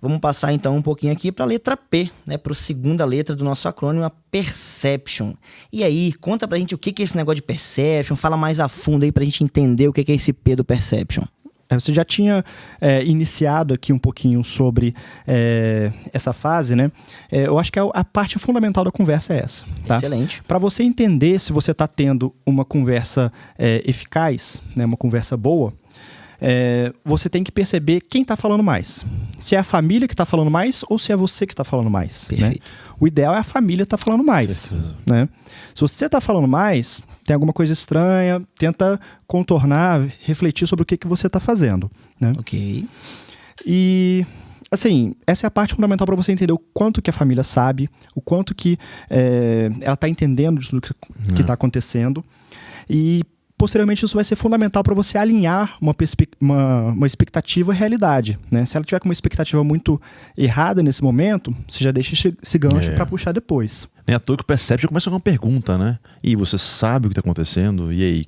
Vamos passar então um pouquinho aqui para a letra P, né? Para a segunda letra do nosso acrônimo, a Perception. E aí, conta pra gente o que é esse negócio de Perception, fala mais a fundo aí pra gente entender o que é esse P do Perception. Você já tinha iniciado aqui um pouquinho sobre essa fase, né? Eu acho que a parte fundamental da conversa é essa. Tá? Excelente. Para você entender se você está tendo uma conversa eficaz, né? Uma conversa boa, você tem que perceber quem está falando mais. Se é a família que está falando mais ou se é você que está falando mais. Perfeito. Né? O ideal é a família estar falando mais. Né? Se você está falando mais, tem alguma coisa estranha, tenta contornar, refletir sobre o que você está fazendo. Né? Ok. E, assim, essa é a parte fundamental para você entender o quanto que a família sabe, o quanto que ela está entendendo de tudo que está acontecendo. E, posteriormente, isso vai ser fundamental para você alinhar uma expectativa e realidade. Né? Se ela tiver com uma expectativa muito errada nesse momento, você já deixa esse gancho para puxar depois. Nem à toa que o Perception começa com uma pergunta, né? E você sabe o que está acontecendo? E aí?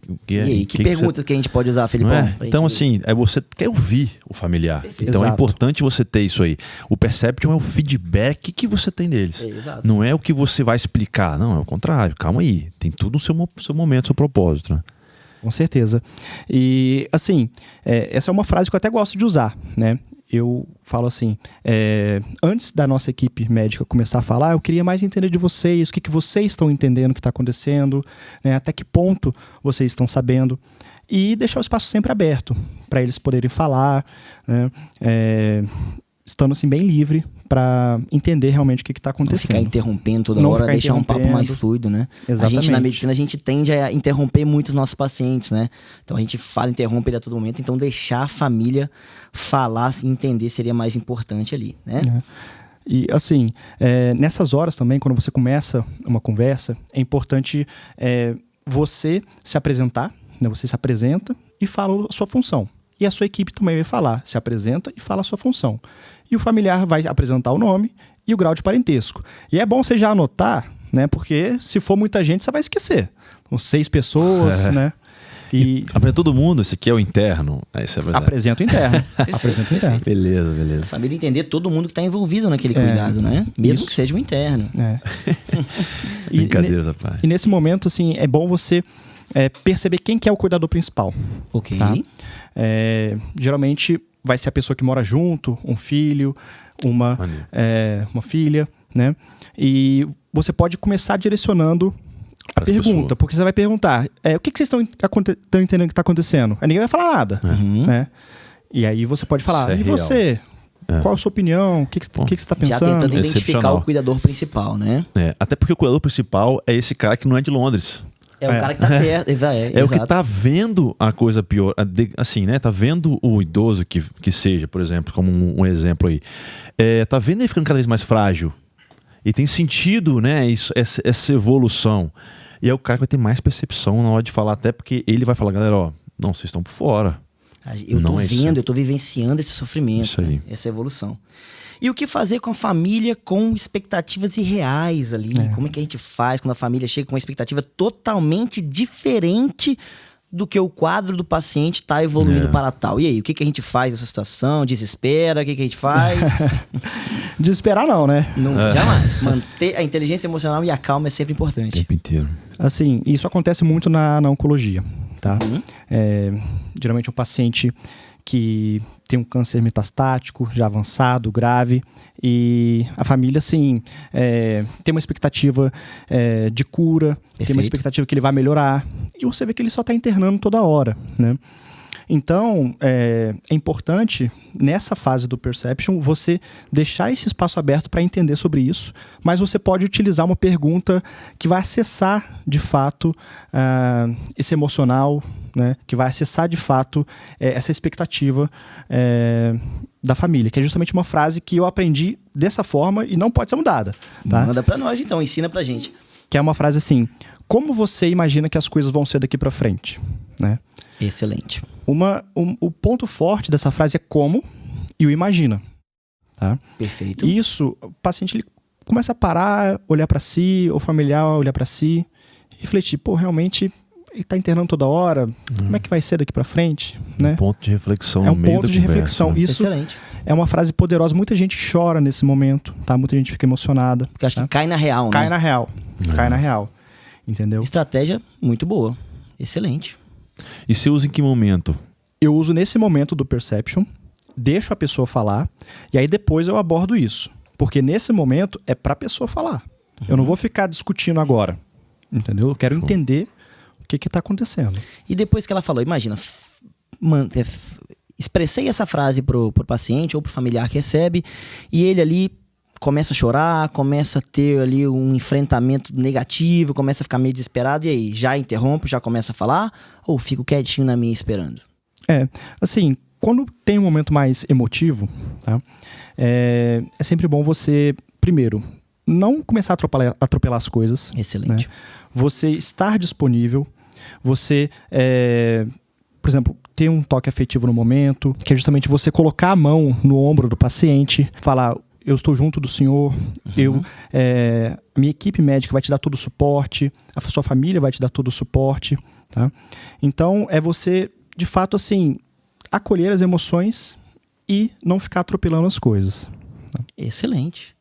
Que perguntas que a gente pode usar, Felipão? Então, assim, você quer ouvir o familiar. Perfeito. Então, Exato. é importante você ter isso aí. O Perception é o feedback que você tem deles. Exato. Não é o que você vai explicar. Não, é o contrário. Calma aí. Tem tudo no seu momento, seu propósito, né? Com certeza. E, assim, essa é uma frase que eu até gosto de usar, né? Eu falo assim, antes da nossa equipe médica começar a falar, eu queria mais entender de vocês, o que vocês estão entendendo que está acontecendo, né? Até que ponto vocês estão sabendo. E deixar o espaço sempre aberto para eles poderem falar, né? Estando assim bem livre para entender realmente o que está acontecendo. Não ficar interrompendo toda hora, deixar um papo mais fluido, né? Exatamente. A gente, na medicina, a gente tende a interromper muito os nossos pacientes, né? Então a gente fala, interrompe ele a todo momento, então deixar a família falar e entender seria mais importante ali, né? E assim, nessas horas também, quando você começa uma conversa, é importante você se apresentar, né? Você se apresenta e fala a sua função. E a sua equipe também vai falar, se apresenta e fala a sua função. E o familiar vai apresentar o nome e o grau de parentesco. E é bom você já anotar, né? Porque se for muita gente, você vai esquecer. São 6 pessoas, né? E apresenta todo mundo, esse aqui é o interno. Aí você apresenta o interno. Apresenta o interno. Beleza. A família entender todo mundo que está envolvido naquele cuidado, né? Mesmo que seja um interno. Brincadeiras, rapaz. E nesse momento, assim, é bom você perceber quem que é o cuidador principal. Ok. Tá? Geralmente vai ser a pessoa que mora junto, um filho, uma filha, né? E você pode começar direcionando a pergunta, porque você vai perguntar, o que vocês estão entendendo que está acontecendo? Aí ninguém vai falar nada, né? E aí você pode falar, e você? Qual a sua opinião? O que você está pensando? Já tentando identificar o cuidador principal, né? Até porque o cuidador principal é esse cara que não é de Londres. É o cara que tá perto. É o que tá vendo a coisa pior. Assim, né? Tá vendo o idoso que seja, por exemplo, como um exemplo aí. Tá vendo ele ficando cada vez mais frágil. E tem sentido, né? Essa evolução. E é o cara que vai ter mais percepção na hora de falar, até porque ele vai falar, galera, não, vocês estão por fora. Eu tô vendo, eu tô vivenciando esse sofrimento. Isso aí. Né? Essa evolução. E o que fazer com a família com expectativas irreais ali? Como é que a gente faz quando a família chega com uma expectativa totalmente diferente do que o quadro do paciente está evoluindo para tal? E aí, o que a gente faz nessa situação? Desespera? O que a gente faz? Desesperar não, né? Não, jamais. Manter a inteligência emocional e a calma é sempre importante. O tempo inteiro. Assim, isso acontece muito na oncologia, tá? Geralmente um paciente que tem um câncer metastático, já avançado, grave, e a família, assim, tem uma expectativa de cura, tem uma expectativa que ele vai melhorar, e você vê que ele só está internando toda hora, né? Então, é importante, nessa fase do Perception, você deixar esse espaço aberto para entender sobre isso, mas você pode utilizar uma pergunta que vai acessar, de fato, esse emocional, né? Que vai acessar, de fato, essa expectativa da família, que é justamente uma frase que eu aprendi dessa forma e não pode ser mudada. Tá? Manda para nós, então. Ensina pra gente. Que é uma frase assim, como você imagina que as coisas vão ser daqui para frente, né? Excelente. O ponto forte dessa frase é como e o imagina. Tá? Perfeito. Isso, o paciente ele começa a parar, olhar para si, o familiar olhar para si, refletir, realmente ele está internando toda hora, como é que vai ser daqui para frente? Né? Um ponto de reflexão no meio da ponto de conversa, reflexão. né? Isso, excelente. é uma frase poderosa. Muita gente chora nesse momento, tá? Muita gente fica emocionada. Porque acho tá? que cai na real, Cai né? na real. Cai na real. Entendeu? Estratégia muito boa. Excelente. E você usa em que momento? Eu uso nesse momento do perception, deixo a pessoa falar, e aí depois eu abordo isso. Porque nesse momento é pra pessoa falar. Eu não vou ficar discutindo agora. Entendeu? Eu quero entender o que tá acontecendo. E depois que ela falou, imagina, expressei essa frase pro paciente ou pro familiar que recebe, e ele ali começa a chorar, começa a ter ali um enfrentamento negativo, começa a ficar meio desesperado, e aí, já interrompo, já começa a falar, ou fico quietinho na minha esperando? Assim, quando tem um momento mais emotivo, tá? É sempre bom você, primeiro, não começar a atropelar as coisas. Excelente. Né? Você estar disponível, você, por exemplo, ter um toque afetivo no momento, que é justamente você colocar a mão no ombro do paciente, falar, eu estou junto do senhor, a minha equipe médica vai te dar todo o suporte, a sua família vai te dar todo o suporte, tá? Então, é você, de fato, assim, acolher as emoções e não ficar atropelando as coisas. Excelente.